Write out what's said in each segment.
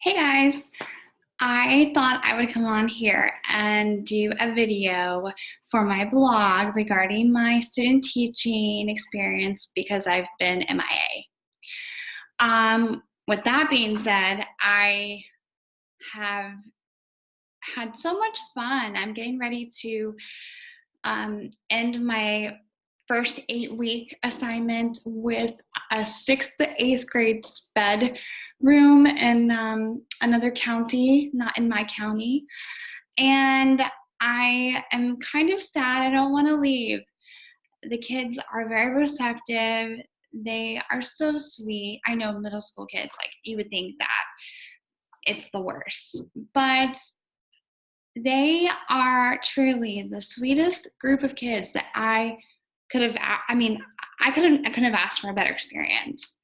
Hey guys, I thought I would come on here and do a video for my blog regarding my student teaching experience because I've been MIA. With that being said, I have had so much fun. I'm getting ready to end my first 8-week assignment with a 6th to 8th grade SPED room in another county, not in my county. And I am kind of sad. I don't want to leave. The kids are very receptive. They are so sweet. I know middle school kids, like you would think that it's the worst, but they are truly the sweetest group of kids that I could have. I couldn't have asked for a better experience.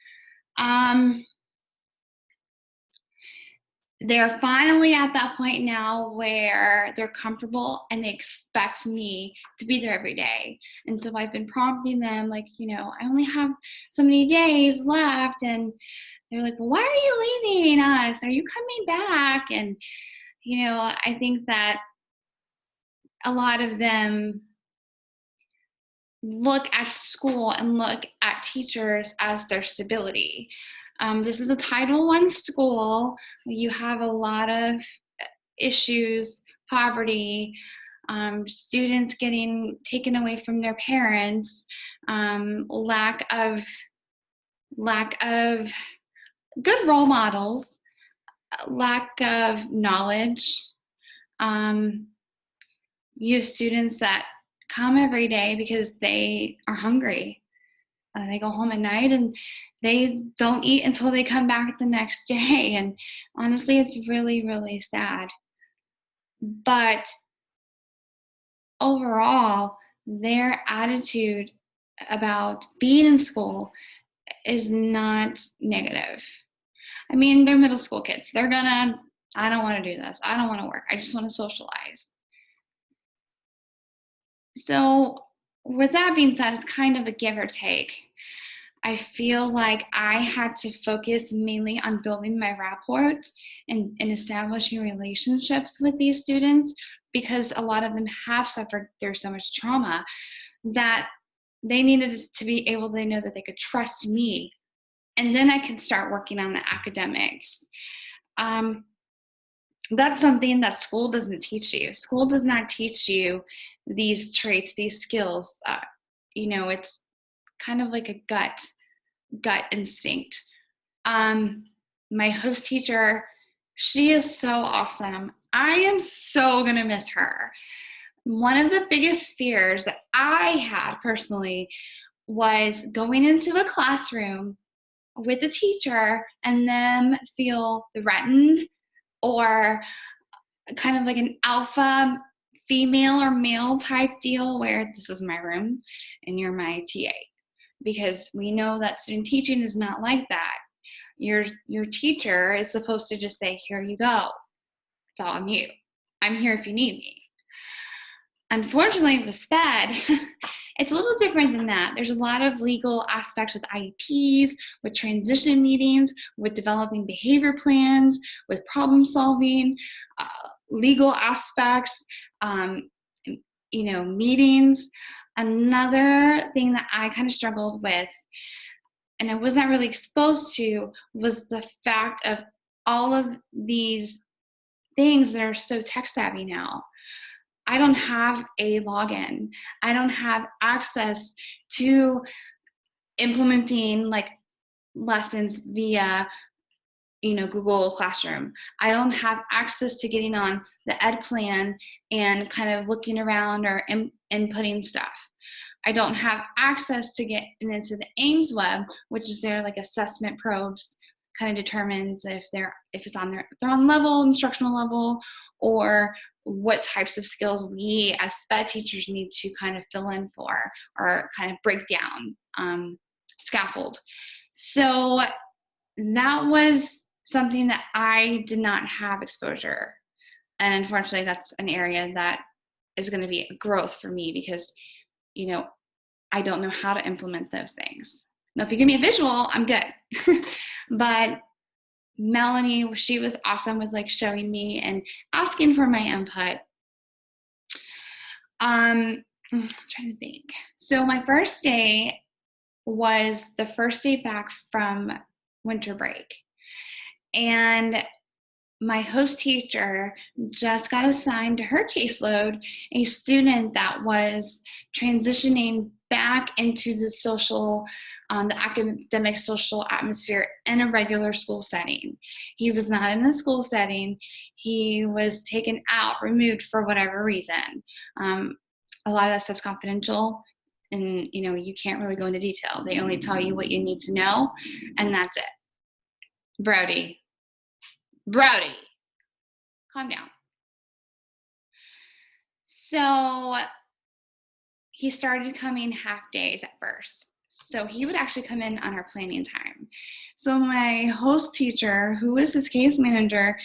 They're finally at that point now where they're comfortable and they expect me to be there every day. And so I've been prompting them, like, I only have so many days left. And they're like, well, why are you leaving us? Are you coming back? And, I think that a lot of them look at school and look at teachers as their stability. This is a Title I school. You have a lot of issues, poverty, students getting taken away from their parents, lack of good role models, lack of knowledge. You have students that come every day because they are hungry. They go home at night and they don't eat until they come back the next day. And honestly, it's really, really sad. But overall, their attitude about being in school is not negative. I mean, they're middle school kids. I don't want to do this. I don't want to work. I just want to socialize. So with that being said, it's kind of a give or take. I feel like I had to focus mainly on building my rapport and establishing relationships with these students because a lot of them have suffered through so much trauma that they needed to be able to know that they could trust me. And then I could start working on the academics. That's something that school doesn't teach you. School does not teach you these traits, these skills. It's kind of like a gut instinct. My host teacher, she is so awesome. I am so gonna miss her. One of the biggest fears that I had personally was going into a classroom with a teacher and them feel threatened or kind of like an alpha female or male type deal where this is my room and you're my TA. Because we know that student teaching is not like that. Your teacher is supposed to just say, here you go. It's all on you. I'm here if you need me. Unfortunately, with SPED, it's a little different than that. There's a lot of legal aspects with IEPs, with transition meetings, with developing behavior plans, with problem solving, legal aspects, meetings. Another thing that I kind of struggled with, and I wasn't really exposed to, was the fact of all of these things that are so tech savvy now. I don't have a login. I don't have access to implementing like lessons via Google Classroom. I don't have access to getting on the ed plan and kind of looking around or inputting stuff. I don't have access to get into the Ames web, which is their like assessment probes, kind of determines if they're on level, instructional level, or what types of skills we as SPED teachers need to kind of fill in for or kind of break down, scaffold. So that was something that I did not have exposure. And unfortunately, that's an area that is going to be a growth for me because, I don't know how to implement those things. Now, if you give me a visual, I'm good. But Melanie, she was awesome with like showing me and asking for my input. I'm trying to think. So my first day was the first day back from winter break. And my host teacher just got assigned to her caseload a student that was transitioning back into the social, the academic social atmosphere in a regular school setting. He was not in a school setting. He was taken out, removed for whatever reason. A lot of that stuff's confidential, and you can't really go into detail. They only tell you what you need to know, and that's it. Brody, calm down. So he started coming half days at first. So he would actually come in on our planning time. So my host teacher, who was his case manager,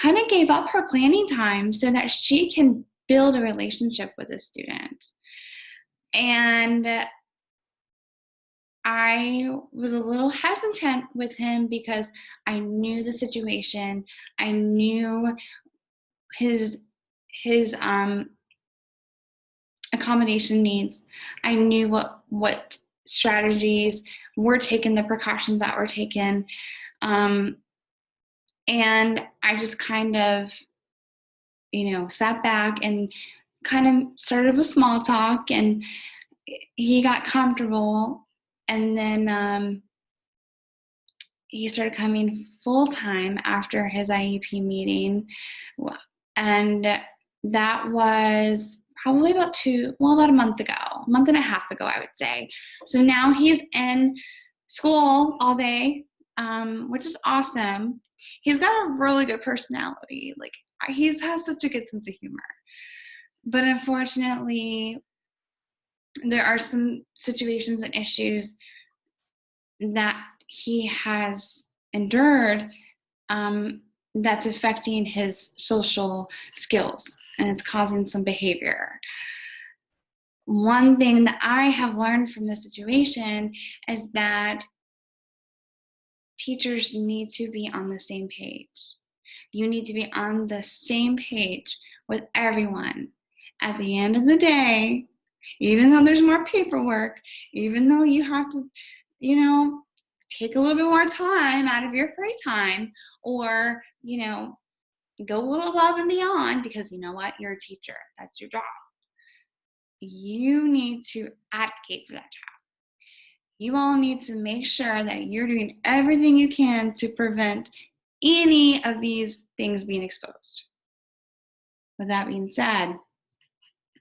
kind of gave up her planning time so that she can build a relationship with the student. And I was a little hesitant with him because I knew the situation. I knew his accommodation needs. I knew what strategies were taken, the precautions that were taken. And I just kind of, sat back and kind of started with small talk, and he got comfortable. And then he started coming full time after his IEP meeting. And that was probably about a month and a half ago, I would say. So now he's in school all day, which is awesome. He's got a really good personality. Like, he has such a good sense of humor. But unfortunately, there are some situations and issues that he has endured, that's affecting his social skills, and it's causing some behavior. One thing that I have learned from this situation is that teachers need to be on the same page. You need to be on the same page with everyone. At the end of the day, even though there's more paperwork, even though you have to, take a little bit more time out of your free time, or, go a little above and beyond, because you know what? You're a teacher. That's your job. You need to advocate for that child. You all need to make sure that you're doing everything you can to prevent any of these things being exposed. With that being said,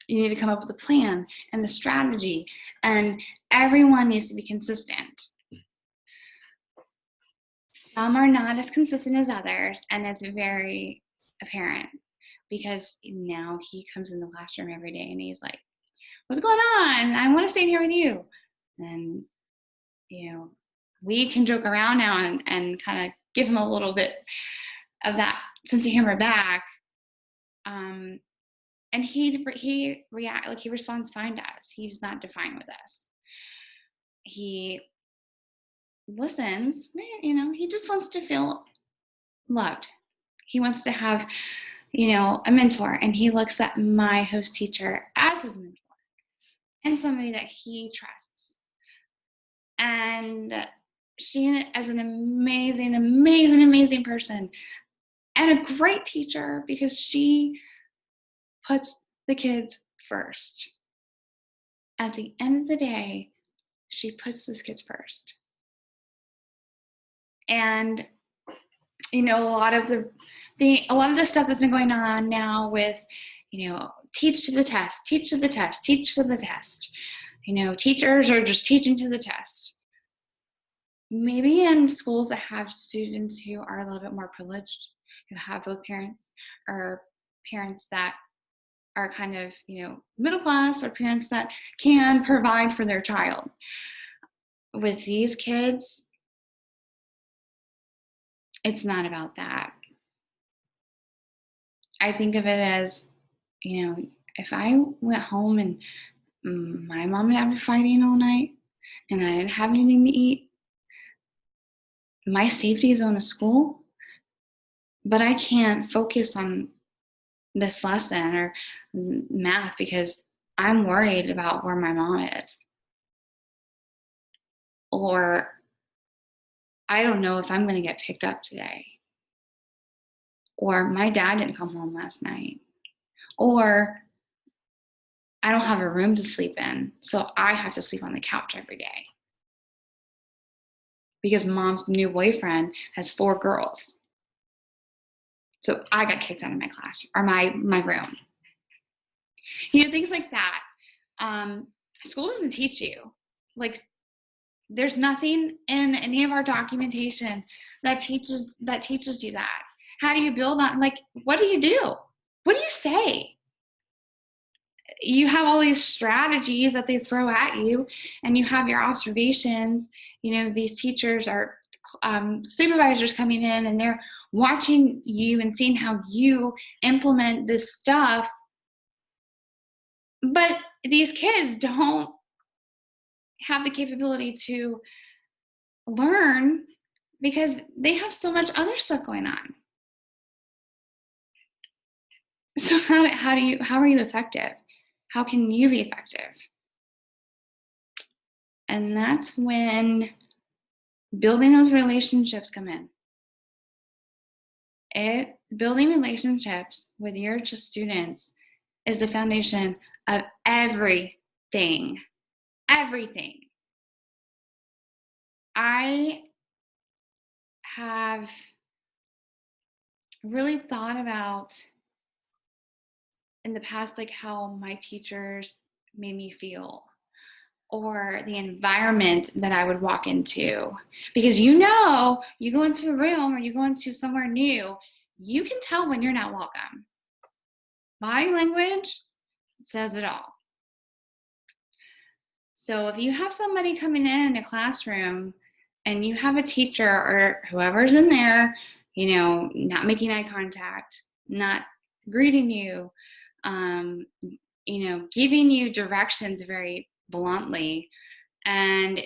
you need to come up with a plan and a strategy, and everyone needs to be consistent. Some are not as consistent as others, and it's very apparent because now he comes in the classroom every day and he's like, "What's going on? I want to stay here with you." And, we can joke around now and kind of give him a little bit of that sense of humor back. And he responds fine to us. He's not defiant with us. He listens, he just wants to feel loved. He wants to have, a mentor, and he looks at my host teacher as his mentor and somebody that he trusts. And she, as an amazing, amazing, amazing person and a great teacher, because she puts the kids first. At the end of the day, she puts those kids first. And a lot of the stuff that's been going on now with, teach to the test. Teachers are just teaching to the test. Maybe in schools that have students who are a little bit more privileged, who have both parents, or parents that are kind of, middle class, or parents that can provide for their child. With these kids, it's not about that. I think of it as, if I went home and my mom and dad were fighting all night and I didn't have anything to eat, my safety zone is school, but I can't focus on this lesson or math because I'm worried about where my mom is. Or I don't know if I'm going to get picked up today. Or my dad didn't come home last night. Or I don't have a room to sleep in, so I have to sleep on the couch every day because mom's new boyfriend has 4 girls. So I got kicked out of my class or my room. Things like that. School doesn't teach you. Like, there's nothing in any of our documentation that teaches you that. How do you build on? Like, what do you do? What do you say? You have all these strategies that they throw at you, and you have your observations. These teachers are supervisors coming in, and they're watching you and seeing how you implement this stuff. But these kids don't have the capability to learn because they have so much other stuff going on. So how are you effective? How can you be effective? And that's when building those relationships come in. Building relationships with your students is the foundation of everything. Everything. I have really thought about in the past, like, how my teachers made me feel, or the environment that I would walk into. Because you go into a room or you go into somewhere new, you can tell when you're not welcome. Body language says it all. So if you have somebody coming in a classroom and you have a teacher or whoever's in there, not making eye contact, not greeting you, giving you directions very bluntly, and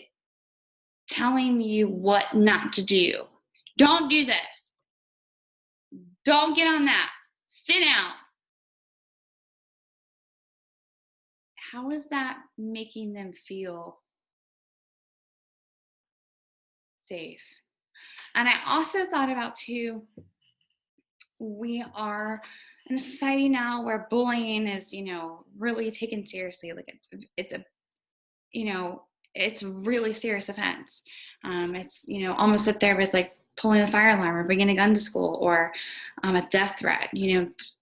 telling you what not to do. Don't do this. Don't get on that. Sit down. How is that making them feel safe? And I also thought about too, we are in a society now where bullying is, really taken seriously. Like, it's a really serious offense. It's, almost up there with like pulling the fire alarm or bringing a gun to school, or a death threat.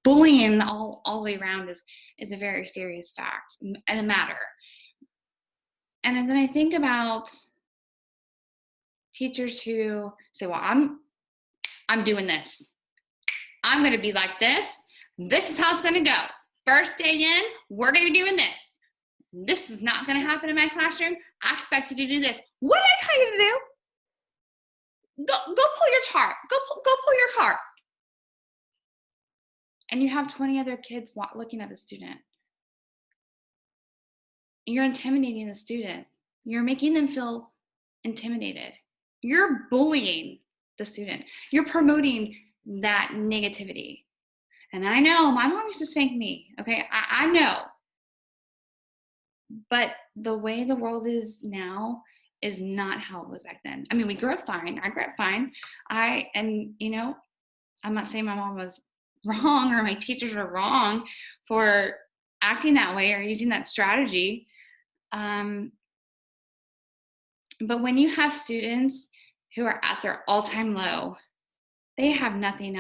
Bullying all the way around is a very serious fact and a matter. And then I think about teachers who say, well, I'm doing this. I'm going to be like this. This is how it's going to go. First day in, we're going to be doing this. This is not going to happen in my classroom. I expect you to do this. What did I tell you to do? Go pull your chart. Go pull your cart. And you have 20 other kids looking at the student. You're intimidating the student. You're making them feel intimidated. You're bullying the student. You're promoting that negativity. And I know my mom used to spank me. Okay, I know. But the way the world is now is not how it was back then. I mean, we grew up fine. I grew up fine. I'm not saying my mom was wrong or my teachers were wrong for acting that way or using that strategy. But when you have students who are at their all-time low, they have nothing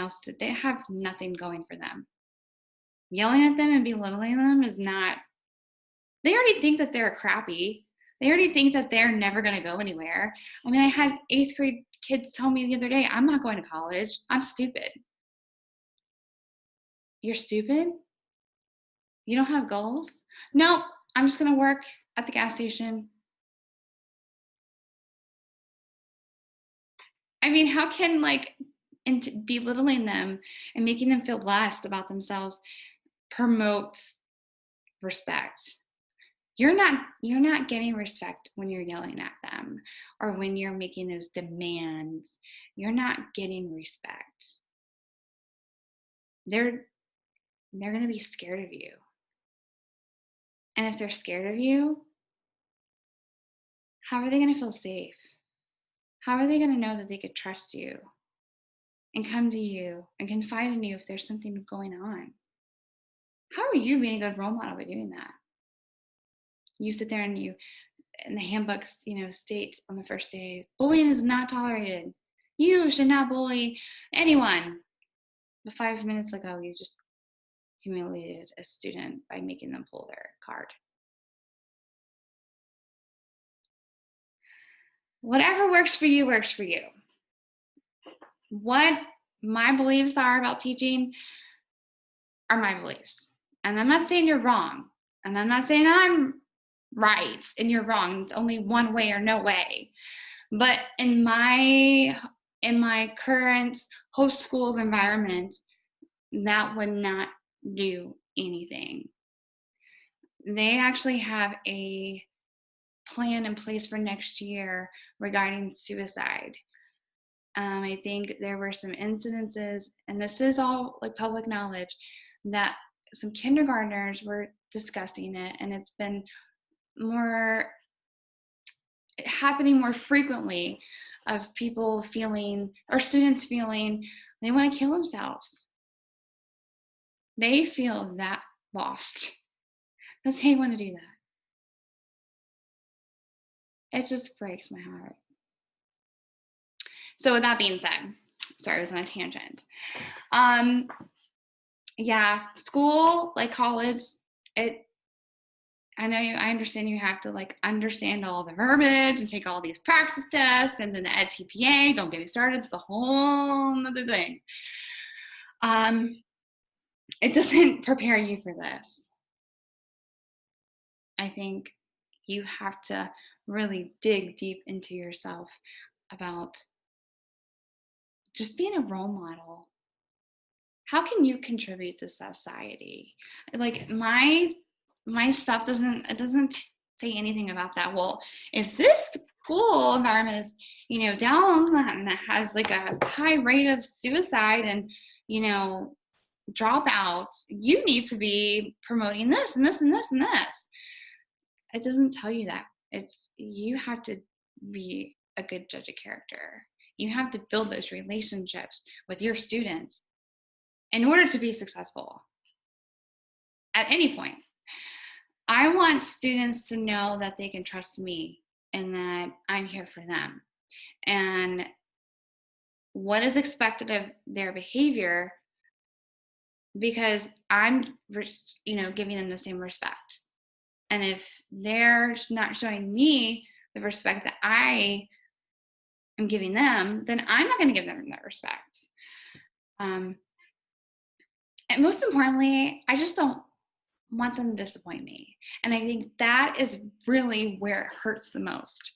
going for them. Yelling at them and belittling them is not, they already think that they're crappy. They already think that they're never going to go anywhere. I mean, I had 8th grade kids tell me the other day, I'm not going to college. I'm stupid. You're stupid? You don't have goals? No, I'm just going to work at the gas station. I mean, how can belittling them and making them feel less about themselves promote respect? You're not getting respect when you're yelling at them or when you're making those demands. You're not getting respect. They're going to be scared of you. And if they're scared of you, how are they going to feel safe? How are they going to know that they could trust you and come to you and confide in you if there's something going on? How are you being a good role model by doing that? You sit there and you, in the handbooks, state on the first day, bullying is not tolerated. You should not bully anyone. But 5 minutes ago, you just humiliated a student by making them pull their card. Whatever works for you works for you. What my beliefs are about teaching are my beliefs. And I'm not saying you're wrong. And I'm not saying I'm right and you're wrong. It's only one way or no way. But in my current host schools environment, that would not do anything. They actually have a plan in place for next year regarding suicide. I think there were some incidences, and this is all like public knowledge, that some kindergartners were discussing it, and it's been happening more frequently, of people feeling, or students feeling, they want to kill themselves. They feel that lost that they want to do that. It just breaks my heart. So with that being said, sorry, I was on a tangent. Yeah, school, like college, I understand you have to like understand all the verbiage and take all these practice tests, and then the EdTPA, don't get me started, it's a whole other thing. It doesn't prepare you for this. I think you have to really dig deep into yourself about just being a role model. How can you contribute to society? Like my stuff doesn't say anything about that. Well, if this school environment is, down and that has like a high rate of suicide and, dropouts, you need to be promoting this and this and this and this. It doesn't tell you that. You have to be a good judge of character. You have to build those relationships with your students in order to be successful at any point. I want students to know that they can trust me and that I'm here for them. And what is expected of their behavior, because I'm, giving them the same respect. And if they're not showing me the respect that I am giving them, then I'm not going to give them that respect. And most importantly, I just don't want them to disappoint me. And I think that is really where it hurts the most.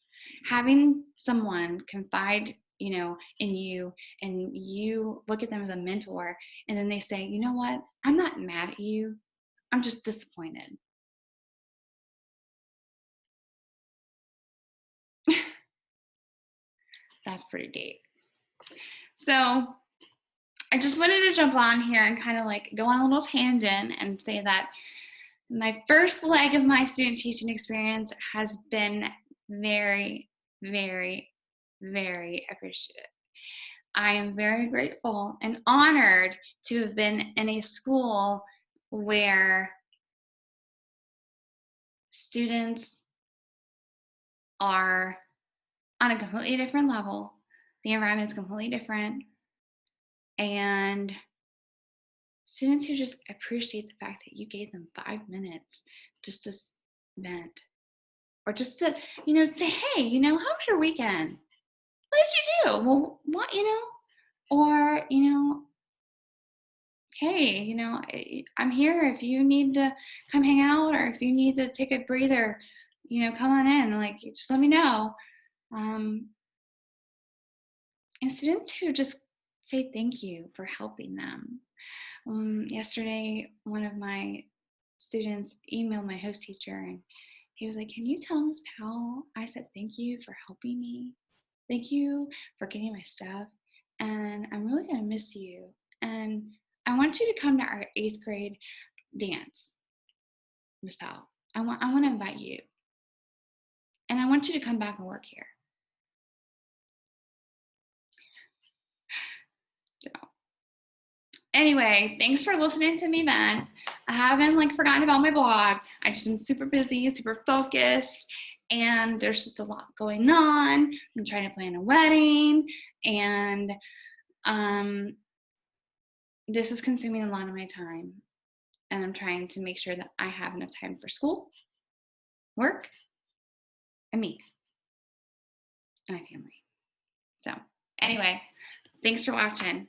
Having someone confide, in you, and you look at them as a mentor, and then they say, you know what, I'm not mad at you, I'm just disappointed. That's pretty deep. So I just wanted to jump on here and kind of like go on a little tangent and say that my first leg of my student teaching experience has been very, very, very appreciative. I am very grateful and honored to have been in a school where students are on a completely different level. The environment is completely different. And students who just appreciate the fact that you gave them 5 minutes just to vent, or just to, say, hey, how was your weekend? What did you do? Well, what, or, hey, I'm here if you need to come hang out, or if you need to take a breather, come on in, like, just let me know. And students who just say thank you for helping them. Yesterday, one of my students emailed my host teacher, and He was like, "Can you tell Miss Powell I said thank you for helping me? Thank you for getting my stuff. And I'm really going to miss you. And I want you to come to our 8th grade dance, Miss Powell. I want to invite you. And I want you to come back and work here." So anyway, thanks for listening to me, Ben. I haven't forgotten about my blog. I just been super busy, super focused, and there's just a lot going on. I'm trying to plan a wedding, and this is consuming a lot of my time. And I'm trying to make sure that I have enough time for school, work, and me, and my family. So anyway, thanks for watching.